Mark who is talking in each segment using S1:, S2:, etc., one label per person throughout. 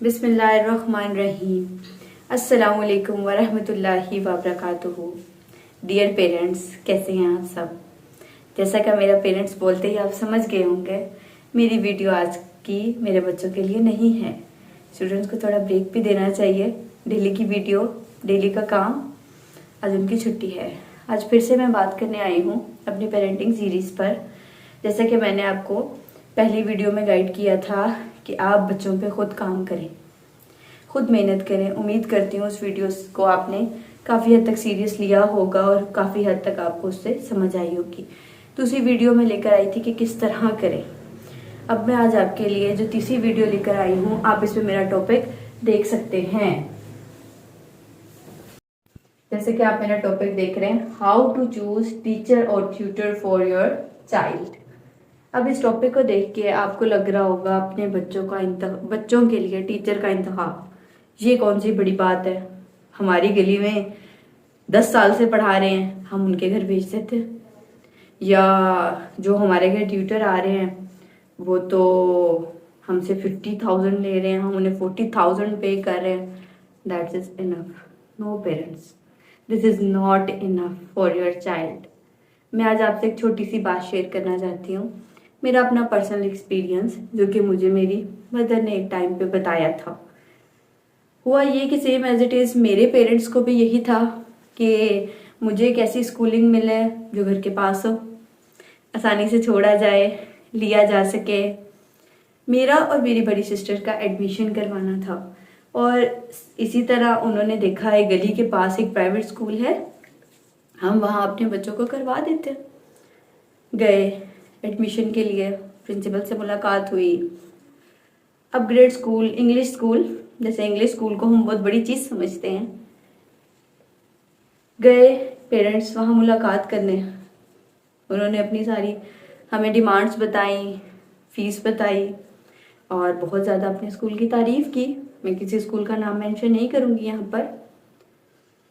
S1: बिस्मिल्लाहिर्रहमानिर्रहीम। अस्सलामुअलैकुम वरहमतुल्लाहि वबरकातुहू। डियर पेरेंट्स, कैसे हैं आप सब। जैसा कि मेरा पेरेंट्स बोलते ही आप समझ गए होंगे, मेरी वीडियो आज की मेरे बच्चों के लिए नहीं है। स्टूडेंट्स को थोड़ा ब्रेक भी देना चाहिए। डेली की वीडियो, डेली का काम, आज उनकी छुट्टी है। आज फिर से मैं बात करने आई हूँ अपनी पेरेंटिंग सीरीज पर। जैसा कि मैंने आपको पहली वीडियो में गाइड किया था कि आप बच्चों पे खुद काम करें, खुद मेहनत करें। उम्मीद करती हूँ उस वीडियो को आपने काफ़ी हद तक सीरियस लिया होगा और काफ़ी हद तक आपको उससे समझ आई होगी। दूसरी वीडियो में लेकर आई थी कि किस तरह करें। अब मैं आज आपके लिए जो तीसरी वीडियो लेकर आई हूँ, आप इसमें मेरा टॉपिक देख सकते हैं। जैसे कि आप मेरा टॉपिक देख रहे हैं, हाउ टू चूज टीचर और ट्यूटर फॉर योर चाइल्ड। अब इस टॉपिक को देख के आपको लग रहा होगा अपने बच्चों के लिए टीचर का इंतखाब ये कौन सी बड़ी बात है। हमारी गली में 10 साल से पढ़ा रहे हैं, हम उनके घर भेज देते, या जो हमारे घर ट्यूटर आ रहे हैं वो तो हमसे 50,000 ले रहे हैं, हम उन्हें 40,000 पे कर रहे हैं। That is enough. No parents, this is not enough for your child. मैं आज आपसे एक छोटी सी बात शेयर करना चाहती हूँ, मेरा अपना पर्सनल एक्सपीरियंस, जो कि मुझे मेरी मदर ने एक टाइम पे बताया था। हुआ ये कि सेम एज इट इज़ मेरे पेरेंट्स को भी यही था कि मुझे एक ऐसी स्कूलिंग मिले जो घर के पास हो, आसानी से छोड़ा जाए, लिया जा सके। मेरा और मेरी बड़ी सिस्टर का एडमिशन करवाना था और इसी तरह उन्होंने देखा है गली के पास एक प्राइवेट स्कूल है, हम वहाँ अपने बच्चों को करवा देते। गए एडमिशन के लिए, प्रिंसिपल से मुलाकात हुई। अपग्रेड स्कूल, इंग्लिश स्कूल, जैसे इंग्लिश स्कूल को हम बहुत बड़ी चीज़ समझते हैं। गए पेरेंट्स वहाँ मुलाकात करने, उन्होंने अपनी सारी हमें डिमांड्स बताई, फीस बताई और बहुत ज़्यादा अपने स्कूल की तारीफ़ की। मैं किसी स्कूल का नाम मेंशन नहीं करूँगी यहाँ पर।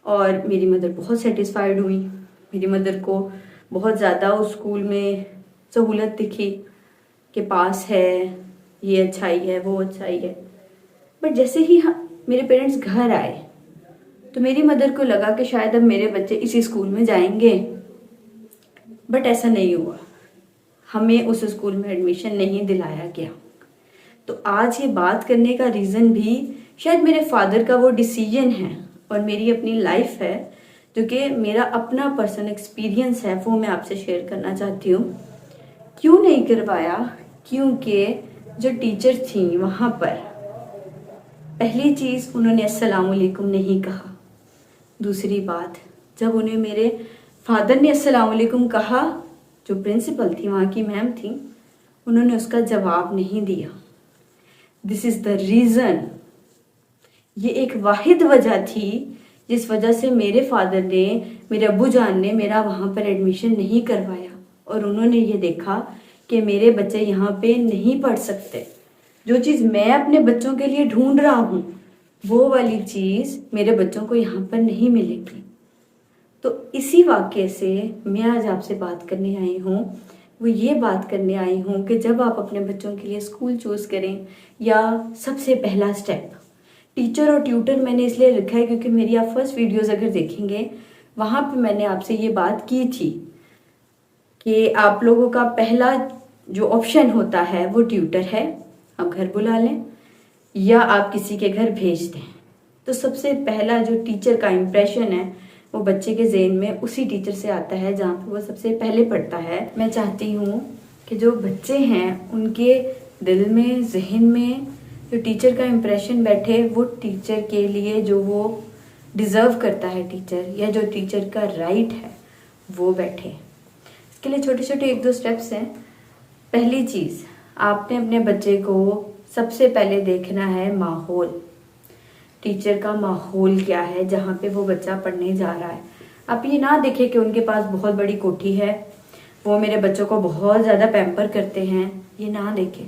S1: और मेरी मदर बहुत सेटिस्फाइड हुई। मेरी मदर को बहुत ज़्यादा उस स्कूल में सहूलत दिखी कि पास है, ये अच्छाई है, वो अच्छाई है। बट जैसे ही मेरे पेरेंट्स घर आए तो मेरी मदर को लगा कि शायद अब मेरे बच्चे इसी स्कूल में जाएंगे, बट ऐसा नहीं हुआ। हमें उस स्कूल में एडमिशन नहीं दिलाया गया। तो आज ये बात करने का रीज़न भी शायद मेरे फादर का वो डिसीजन है और मेरी अपनी लाइफ है, जो कि मेरा अपना पर्सनल एक्सपीरियंस है, वो मैं आपसे शेयर करना चाहती हूँ। क्यों नहीं करवाया? क्योंकि जो टीचर थी वहाँ पर, पहली चीज़ उन्होंने अस्सलाम वालेकुम नहीं कहा। दूसरी बात, जब उन्हें मेरे फादर ने अस्सलाम वालेकुम कहा, जो प्रिंसिपल थी, वहाँ की मैम थी, उन्होंने उसका जवाब नहीं दिया। This is the reason. ये एक वाहिद वजह थी जिस वजह से मेरे फादर ने, मेरे अब्बू जान ने मेरा वहाँ पर एडमिशन नहीं करवाया। और उन्होंने ये देखा कि मेरे बच्चे यहाँ पे नहीं पढ़ सकते। जो चीज़ मैं अपने बच्चों के लिए ढूंढ रहा हूँ, वो वाली चीज़ मेरे बच्चों को यहाँ पर नहीं मिलेगी। तो इसी वाक़े से मैं आज आपसे बात करने आई हूँ। वो ये बात करने आई हूँ कि जब आप अपने बच्चों के लिए स्कूल चूज़ करें, या सबसे पहला स्टेप टीचर और ट्यूटर मैंने इसलिए रखा है क्योंकि मेरी आप फर्स्ट वीडियोस अगर देखेंगे, वहाँ पे मैंने आपसे ये बात की थी कि आप लोगों का पहला जो ऑप्शन होता है वो ट्यूटर है, आप घर बुला लें या आप किसी के घर भेज दें। तो सबसे पहला जो टीचर का इम्प्रेशन है वो बच्चे के ज़हन में उसी टीचर से आता है जहाँ पे वो सबसे पहले पढ़ता है। मैं चाहती हूँ कि जो बच्चे हैं उनके दिल में, जहन में जो टीचर का इम्प्रेशन बैठे, वो टीचर के लिए जो वो डिज़र्व करता है टीचर, या जो टीचर का राइट है वो बैठे। इसके लिए छोटे छोटे 1-2 स्टेप्स हैं। पहली चीज़, आपने अपने बच्चे को सबसे पहले देखना है माहौल। टीचर का माहौल क्या है जहाँ पे वो बच्चा पढ़ने जा रहा है। आप ये ना देखें कि उनके पास बहुत बड़ी कोठी है, वो मेरे बच्चों को बहुत ज़्यादा पैम्पर करते हैं, ये ना देखें।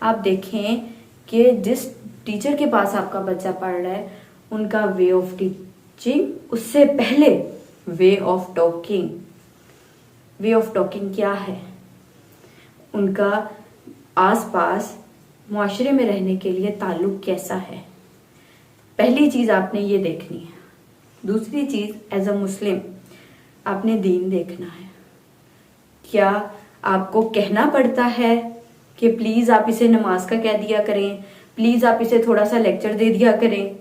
S1: आप देखें कि जिस टीचर के पास आपका बच्चा पढ़ रहा है उनका वे ऑफ टीचिंग, उससे पहले way of talking. Way of talking क्या है? उनका आसपास मुआशरे में रहने के लिए ताल्लुक कैसा है, पहली चीज़ आपने ये देखनी है। दूसरी चीज़, एज अ मुस्लिम आपने दीन देखना है। क्या आपको कहना पड़ता है कि प्लीज़ आप इसे नमाज का कह दिया करें, प्लीज़ आप इसे थोड़ा सा लेक्चर दे दिया करें,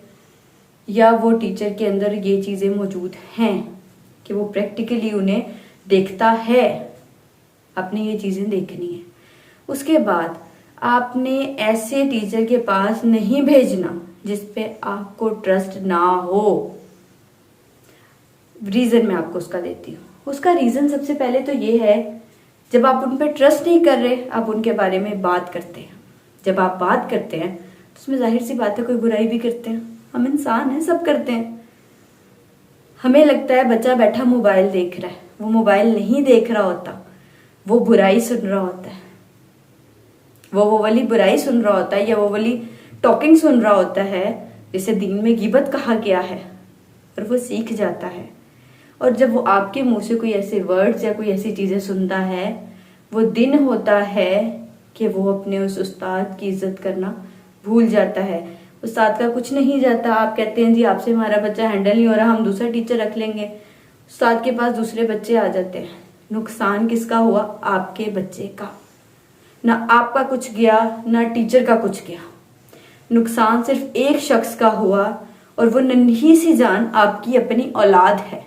S1: या वो टीचर के अंदर ये चीज़ें मौजूद हैं कि वो प्रैक्टिकली उन्हें देखता है। आपने ये चीज़ें देखनी है। उसके बाद आपने ऐसे टीचर के पास नहीं भेजना जिस पे आपको ट्रस्ट ना हो। रीज़न मैं आपको उसका देती हूँ। उसका रीज़न सबसे पहले तो ये है, जब आप उन पर ट्रस्ट नहीं कर रहे, आप उनके बारे में बात करते हैं। जब आप बात करते हैं तो उसमें जाहिर सी बात है कोई बुराई भी करते हैं। हम इंसान हैं, सब करते हैं। हमें लगता है बच्चा बैठा मोबाइल देख रहा है, वो मोबाइल नहीं देख रहा होता, वो बुराई सुन रहा होता है। वो वाली बुराई सुन रहा होता है या वो वाली टॉकिंग सुन रहा होता है जिसे दीन में गिबत कहा गया है, और वो सीख जाता है। और जब वो आपके मुंह से कोई ऐसे वर्ड्स या कोई ऐसी चीजें सुनता है, वो दिन होता है कि वो अपने उस उस्ताद की इज्जत करना भूल जाता है। उस्ताद का कुछ नहीं जाता। आप कहते हैं जी आपसे हमारा बच्चा हैंडल नहीं हो रहा, हम दूसरा टीचर रख लेंगे। उस्ताद के पास दूसरे बच्चे आ जाते हैं। नुकसान किसका हुआ? आपके बच्चे का। ना आपका कुछ गया, ना टीचर का कुछ गया। नुकसान सिर्फ एक शख्स का हुआ, और वो नन्ही सी जान आपकी अपनी औलाद है।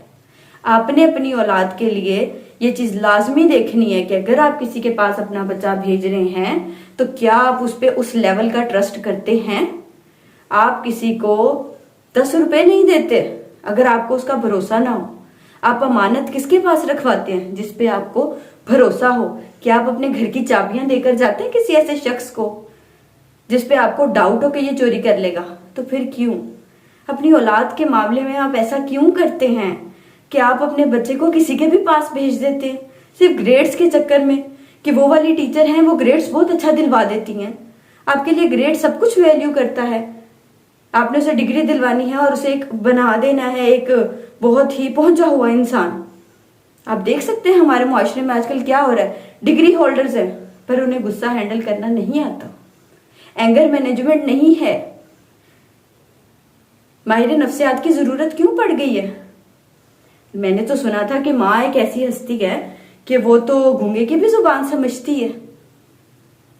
S1: आपने अपनी औलाद के लिए ये चीज लाजमी देखनी है कि अगर आप किसी के पास अपना बच्चा भेज रहे हैं तो क्या आप उस पे उस लेवल का ट्रस्ट करते हैं। आप किसी को 10 रुपए नहीं देते अगर आपको उसका भरोसा ना हो। आप अमानत किसके पास रखवाते हैं? जिस पे आपको भरोसा हो। क्या आप अपने घर की चाबियां देकर जाते हैं किसी ऐसे शख्स को जिस पे आपको डाउट हो कि ये चोरी कर लेगा? तो फिर क्यों अपनी औलाद के मामले में आप ऐसा क्यों करते हैं कि आप अपने बच्चे को किसी के भी पास भेज देते हैं सिर्फ ग्रेड्स के चक्कर में कि वो वाली टीचर हैं, वो ग्रेड्स बहुत अच्छा दिलवा देती हैं। आपके लिए ग्रेड सब कुछ वैल्यू करता है। आपने उसे डिग्री दिलवानी है और उसे एक बना देना है एक बहुत ही पहुंचा हुआ इंसान। आप देख सकते हैं हमारे मुआशरे में आजकल क्या हो रहा है। डिग्री होल्डर्स हैं पर उन्हें गुस्सा हैंडल करना नहीं आता, एंगर मैनेजमेंट नहीं है। माहिर नफ्सियात की जरूरत क्यों पड़ गई है? मैंने तो सुना था कि माँ एक ऐसी हस्ती है कि वो तो गूंगे की भी जुबान समझती है।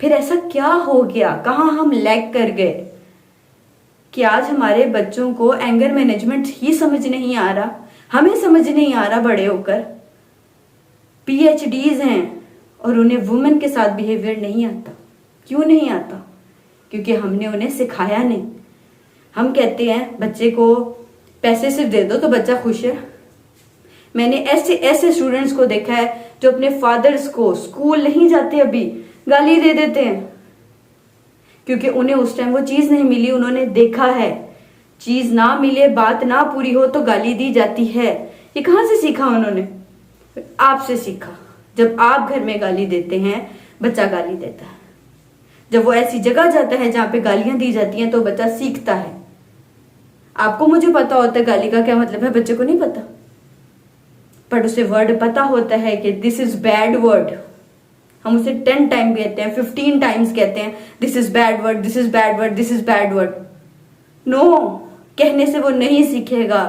S1: फिर ऐसा क्या हो गया, कहाँ हम लैग कर गए कि आज हमारे बच्चों को एंगर मैनेजमेंट ही समझ नहीं आ रहा। हमें समझ नहीं आ रहा बड़े होकर। PhDs हैं और उन्हें वुमेन के साथ बिहेवियर नहीं आता। क्यों नहीं आता? क्योंकि हमने उन्हें सिखाया नहीं। हम कहते हैं बच्चे को पैसे सिर्फ दे दो तो बच्चा खुश है। मैंने ऐसे ऐसे स्टूडेंट्स को देखा है जो अपने फादर्स को, स्कूल नहीं जाते अभी, गाली दे देते हैं क्योंकि उन्हें उस टाइम वो चीज नहीं मिली। उन्होंने देखा है चीज ना मिले, बात ना पूरी हो तो गाली दी जाती है। ये कहां से सीखा उन्होंने? आपसे सीखा। जब आप घर में गाली देते हैं बच्चा गाली देता है। जब वो ऐसी जगह जाता है जहां पे गालियां दी जाती हैं तो बच्चा सीखता है। आपको मुझे पता होता है गाली का क्या मतलब है, बच्चे को नहीं पता। बट उसे वर्ड पता होता है कि दिस इज बैड वर्ड। हम उसे 10 टाइम कहते हैं, 15 टाइम्स कहते हैं this is bad word, this is bad word, this is bad word. No, कहने से वो नहीं सीखेगा।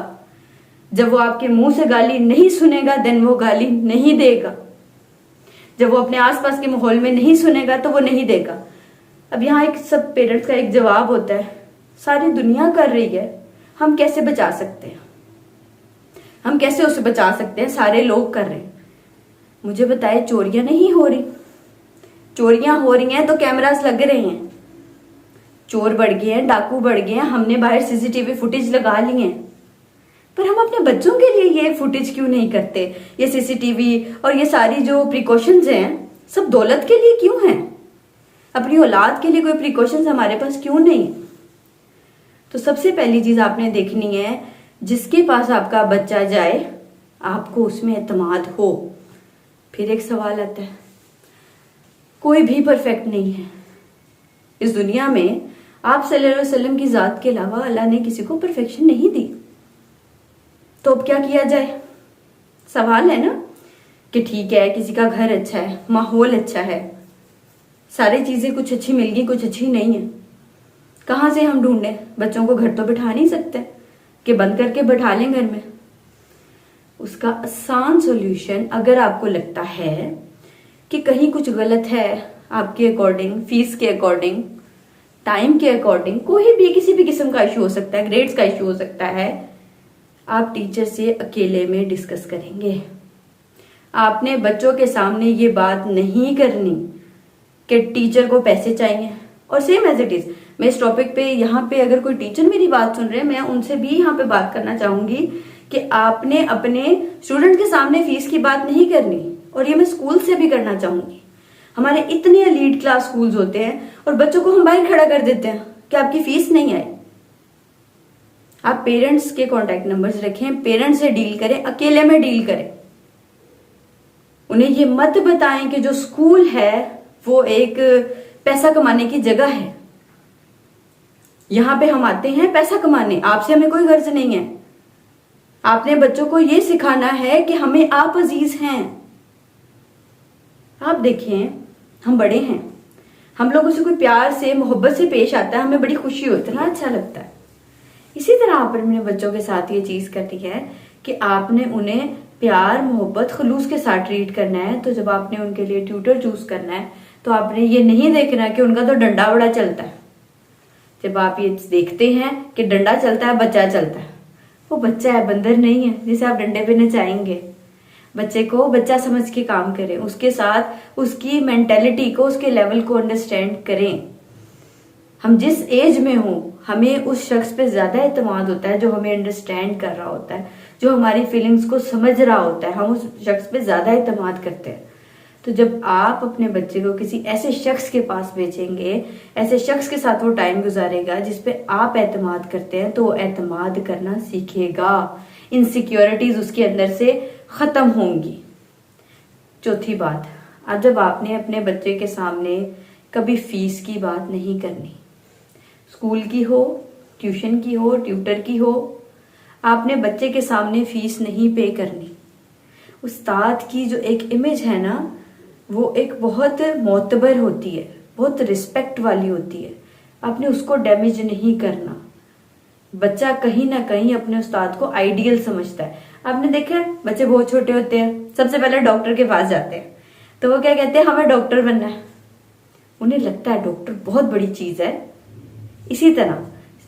S1: जब वो आपके मुंह से गाली नहीं सुनेगा देन वो गाली नहीं देगा। जब वो अपने आसपास के माहौल में नहीं सुनेगा तो वो नहीं देगा। अब यहाँ एक सब पेरेंट्स का एक जवाब होता है, सारी दुनिया कर रही है, हम कैसे बचा सकते हैं? हम कैसे उसे बचा सकते हैं? सारे लोग कर रहे हैं। मुझे बताए चोरियां नहीं हो रही। चोरियां हो रही हैं तो कैमरास लग रहे हैं। चोर बढ़ गए हैं, डाकू बढ़ गए हैं, हमने बाहर CCTV फुटेज लगा ली है। पर हम अपने बच्चों के लिए ये फुटेज क्यों नहीं करते? ये CCTV और ये सारी जो प्रिकॉशंस हैं सब दौलत के लिए क्यों हैं? अपनी औलाद के लिए कोई प्रिकॉशंस हमारे पास क्यों नहीं? तो सबसे पहली चीज आपने देखनी है, जिसके पास आपका बच्चा जाए आपको उसमें एतमाद हो। फिर एक सवाल आता है, कोई भी परफेक्ट नहीं है इस दुनिया में। आप सल्लल्लाहु अलैहि वसल्लम की जात के अलावा अल्लाह ने किसी को परफेक्शन नहीं दी। तो अब क्या किया जाए? सवाल है ना कि ठीक है किसी का घर अच्छा है, माहौल अच्छा है, सारी चीजें कुछ अच्छी मिल गई, कुछ अच्छी नहीं है, कहाँ से हम ढूंढें? बच्चों को घर तो बिठा नहीं सकते कि बंद करके बैठा लें घर में। उसका आसान सॉल्यूशन, अगर आपको लगता है कि कहीं कुछ गलत है आपके अकॉर्डिंग, फीस के अकॉर्डिंग, टाइम के अकॉर्डिंग, कोई भी किसी भी किस्म का इशू हो सकता है, ग्रेड्स का इशू हो सकता है, आप टीचर से अकेले में डिस्कस करेंगे। आपने बच्चों के सामने ये बात नहीं करनी कि टीचर को पैसे चाहिए। और सेम एज इट इज, मैं इस टॉपिक पे यहाँ पे अगर कोई टीचर मेरी बात सुन रहे हैं, मैं उनसे भी यहाँ पे बात करना चाहूंगी कि आपने अपने स्टूडेंट के सामने फीस की बात नहीं करनी। और ये मैं स्कूल से भी करना चाहूंगी। हमारे इतने एलीट क्लास स्कूल्स होते हैं और बच्चों को हम बाहर खड़ा कर देते हैं कि आपकी फीस नहीं आई। आप पेरेंट्स के कॉन्टेक्ट नंबर्स रखें, पेरेंट्स से डील करें, अकेले में डील करें। उन्हें ये मत बताएं कि जो स्कूल है वो एक पैसा कमाने की जगह है, यहां पे हम आते हैं पैसा कमाने, आपसे हमें कोई गर्ज नहीं है। आपने बच्चों को ये सिखाना है कि हमें आप अजीज हैं। आप देखें, हम बड़े हैं, हम लोगों से कोई प्यार से मोहब्बत से पेश आता है, हमें बड़ी खुशी होती है ना, अच्छा लगता है। इसी तरह आप अपने बच्चों के साथ ये चीज करनी है कि आपने उन्हें प्यार मोहब्बत खलूस के साथ ट्रीट करना है। तो जब आपने उनके लिए ट्यूटर चूज करना है तो आपने ये नहीं देखना कि उनका तो डंडा बड़ा चलता है। जब आप ये देखते हैं कि डंडा चलता है, बच्चा चलता है, वो बच्चा है, बंदर नहीं है जिसे आप डंडे पे नचाएंगे। बच्चे को बच्चा समझ के काम करें, उसके साथ उसकी मेंटेलिटी को, उसके लेवल को अंडरस्टैंड करें। हम जिस एज में हो, हमें उस शख्स पे ज्यादा एतमाद होता है जो हमें अंडरस्टैंड कर रहा होता है, जो हमारी फीलिंग्स को समझ रहा होता है। हम उस शख्स पे ज्यादा एतमाद करते हैं। तो जब आप अपने बच्चे को किसी ऐसे शख्स के पास भेजेंगे, ऐसे शख्स के साथ वो टाइम गुजारेगा जिस पे आप एतमाद करते हैं, तो वो एतमाद करना सीखेगा। इनसिक्योरिटीज उसके अंदर से खत्म होंगी। चौथी बात, अब जब आपने अपने बच्चे के सामने कभी फीस की बात नहीं करनी, स्कूल की हो, ट्यूशन की हो, ट्यूटर की हो, आपने बच्चे के सामने फीस नहीं पे करनी। उस्ताद की जो एक इमेज है ना, वो एक बहुत मोतबर होती है, बहुत रिस्पेक्ट वाली होती है। आपने उसको डैमेज नहीं करना। बच्चा कहीं ना कहीं अपने उस्ताद को आइडियल समझता है। आपने देखा है, बच्चे बहुत छोटे होते हैं, सबसे पहले डॉक्टर के पास जाते हैं, तो वो क्या कहते हैं, हमें डॉक्टर बनना है। उन्हें लगता है डॉक्टर बहुत बड़ी चीज है। इसी तरह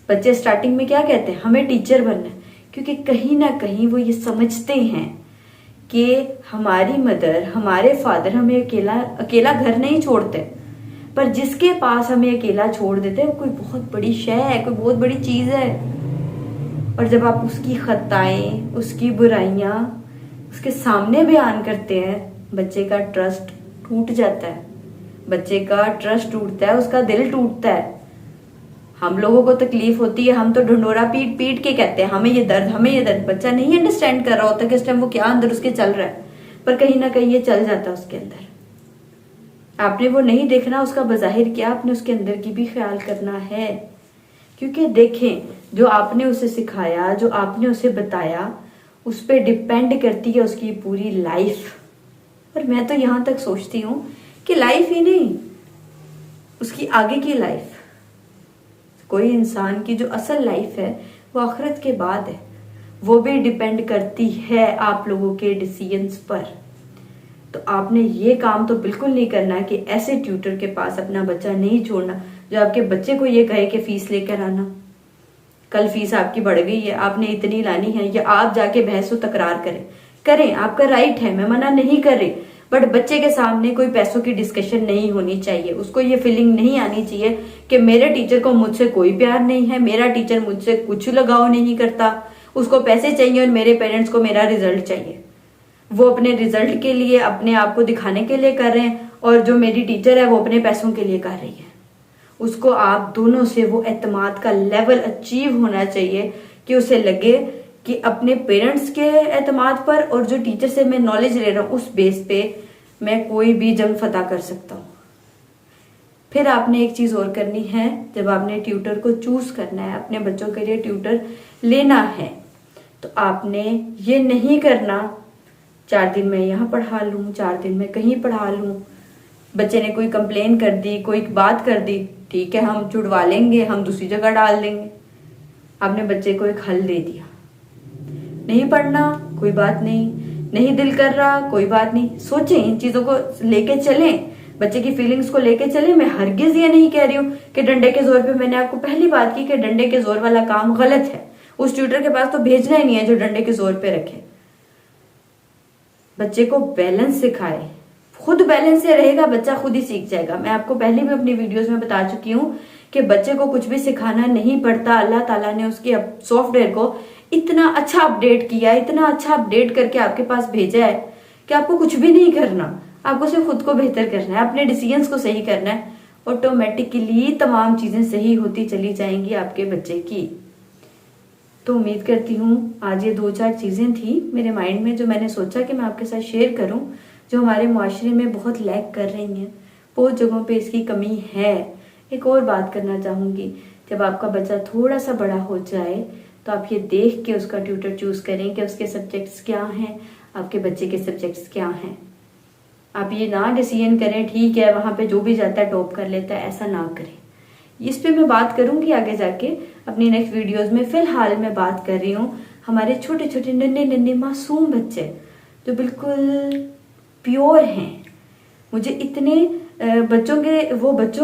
S1: बच्चे स्टार्टिंग में क्या कहते हैं, हमें टीचर बनना है, क्योंकि कहीं ना कहीं वो ये समझते हैं कि हमारी मदर, हमारे फादर हमें अकेला घर नहीं छोड़ते, पर जिसके पास हमें अकेला छोड़ देते हैं कोई बहुत बड़ी शय है, कोई बहुत बड़ी चीज है। और जब आप उसकी खताएं, उसकी बुराइयां उसके सामने बयान करते हैं, बच्चे का ट्रस्ट टूट जाता है। बच्चे का ट्रस्ट टूटता है, उसका दिल टूटता है। हम लोगों को तकलीफ होती है, हम तो ढंडोरा पीट पीट के कहते हैं हमें ये दर्द, हमें ये दर्द। बच्चा नहीं अंडरस्टैंड कर रहा होता कि इस टाइम वो क्या अंदर उसके चल रहा है, पर कहीं ना कहीं ये चल जाता है उसके अंदर। आपने वो नहीं देखना उसका बज़ाहिर क्या, आपने उसके अंदर की भी ख्याल करना है। क्योंकि देखें, जो आपने उसे सिखाया, जो आपने उसे बताया, उस पर डिपेंड करती है उसकी पूरी लाइफ। और मैं तो यहां तक सोचती हूँ कि लाइफ ही नहीं, उसकी आगे की लाइफ, कोई इंसान की जो असल लाइफ है वो आखिरत के बाद है, वो भी डिपेंड करती है आप लोगों के डिसीजंस पर। तो आपने ये काम तो बिल्कुल नहीं करना कि ऐसे ट्यूटर के पास अपना बच्चा नहीं छोड़ना जो आपके बच्चे को ये कहे कि फीस लेकर आना, कल फीस आपकी बढ़ गई है, आपने इतनी लानी है, या आप जाके बहस व तकरार करें, आपका राइट है, मैं मना नहीं कर रही, बट बच्चे के सामने कोई पैसों की डिस्कशन नहीं होनी चाहिए। उसको ये फीलिंग नहीं आनी चाहिए कि मेरे टीचर को मुझसे कोई प्यार नहीं है, मेरा टीचर मुझसे कुछ लगाव नहीं करता, उसको पैसे चाहिए और मेरे पेरेंट्स को मेरा रिजल्ट चाहिए। वो अपने रिजल्ट के लिए, अपने आप को दिखाने के लिए कर रहे हैं, और जो मेरी टीचर है वो अपने पैसों के लिए कर रही है। उसको आप दोनों से वो एतमाद का लेवल अचीव होना चाहिए कि उसे लगे कि अपने पेरेंट्स के एतमाद पर और जो टीचर से मैं नॉलेज ले रहा हूं उस बेस पे मैं कोई भी जंग फतह कर सकता हूँ। फिर आपने एक चीज और करनी है, जब आपने ट्यूटर को चूज करना है, अपने बच्चों के लिए ट्यूटर लेना है, तो आपने ये नहीं करना 4 दिन मैं यहाँ पढ़ा लूं, 4 दिन मैं कहीं पढ़ा लूं। बच्चे ने कोई कंप्लेन कर दी, कोई बात कर दी, ठीक है हम छुड़वा लेंगे, हम दूसरी जगह डाल देंगे। आपने बच्चे को एक हल दे दिया, नहीं पढ़ना कोई बात नहीं, नहीं दिल कर रहा कोई बात नहीं, सोचें इन चीजों को लेके चलें, बच्चे की फीलिंग्स को लेके चलें। मैं हरगिज ये नहीं कह रही हूँ कि डंडे के जोर पे, मैंने आपको पहली बात की कि डंडे के जोर वाला काम गलत है, उस ट्यूटर के पास तो भेजना ही नहीं है जो डंडे के जोर पे रखे। बच्चे को बैलेंस सिखाए, खुद बैलेंस से रहेगा बच्चा खुद ही सीख जाएगा। मैं आपको पहले भी अपनी वीडियोस में बता चुकी हूँ कि बच्चे को कुछ भी सिखाना नहीं पड़ता। अल्लाह ताला ने उसके सॉफ्टवेयर को इतना अच्छा अपडेट किया, इतना अच्छा अपडेट करके आपके पास भेजा है कि आपको कुछ भी नहीं करना, आपको सिर्फ खुद को बेहतर करना है, अपने डिसीजंस को सही करना है। ऑटोमेटिकली तमाम चीजें सही होती चली जाएंगी आपके बच्चे की। तो उम्मीद करती हूँ आज ये 2-4 चीजें थी मेरे माइंड में जो मैंने सोचा कि मैं आपके साथ शेयर करूं, जो हमारे मुआशरे में बहुत लैग कर रही हैं, बहुत जगहों पे इसकी कमी है। एक और बात करना चाहूंगी, जब आपका बच्चा थोड़ा सा बड़ा हो जाए तो आप ये देख के उसका ट्यूटर चूज करें कि उसके सब्जेक्ट्स क्या हैं, आपके बच्चे के सब्जेक्ट्स क्या हैं। आप ये ना डिसीजन करें ठीक है वहां पे जो भी जाता है टॉप कर लेता है, ऐसा ना करें। इस पे मैं बात करूंगी आगे जाके अपनी नेक्स्ट वीडियोस में। फिलहाल मैं बात कर रही हूँ हमारे छोटे छोटे नन्हे नन्हे मासूम बच्चे जो बिल्कुल प्योर हैं। मुझे इतने बच्चों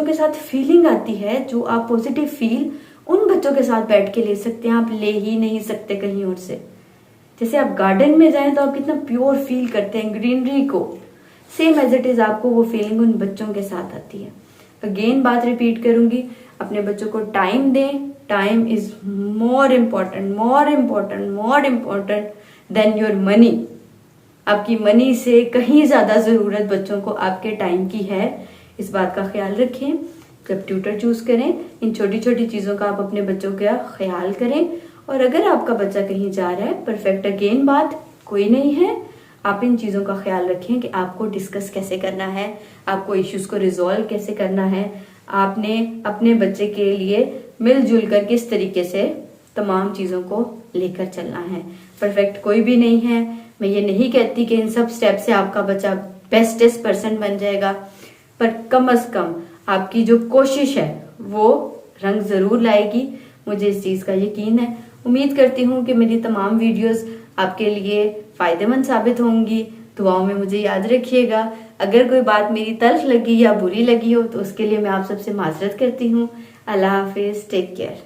S1: के साथ फीलिंग आती है जो आप पॉजिटिव फील उन बच्चों के साथ बैठ के ले सकते हैं, आप ले ही नहीं सकते कहीं और से। जैसे आप गार्डन में जाएं तो आप कितना प्योर फील करते हैं ग्रीनरी को, सेम एज इट इज आपको वो फीलिंग उन बच्चों के साथ आती है। अगेन बात रिपीट करूंगी, अपने बच्चों को टाइम दें। Time is more important then your money. आपकी मनी से कहीं ज्यादा जरूरत बच्चों को आपके टाइम की है। इस बात का ख्याल रखें जब ट्यूटर चूज करें। इन छोटी छोटी चीजों का आप अपने बच्चों का ख्याल करें। और अगर आपका बच्चा कहीं जा रहा है, परफेक्ट अगेन बात कोई नहीं है, आप इन चीजों का ख्याल रखें कि आपको डिस्कस कैसे करना है, आपको इश्यूज को रिजॉल्व कैसे करना है, आपने अपने बच्चे के लिए मिलजुल कर किस तरीके से तमाम चीजों को लेकर चलना है। परफेक्ट कोई भी नहीं है। मैं ये नहीं कहती कि इन सब स्टेप से आपका बच्चा बेस्टेस्ट पर्सन बन जाएगा, पर कम से कम आपकी जो कोशिश है वो रंग जरूर लाएगी। मुझे इस चीज का यकीन है। उम्मीद करती हूँ कि मेरी तमाम वीडियोस आपके लिए फायदेमंद साबित होंगी। दुआओं में मुझे याद रखिएगा। अगर कोई बात मेरी तल्ख लगी या बुरी लगी हो तो उसके लिए मैं आप सबसे माजरत करती हूँ। अल्लाह हाफिज, टेक केयर।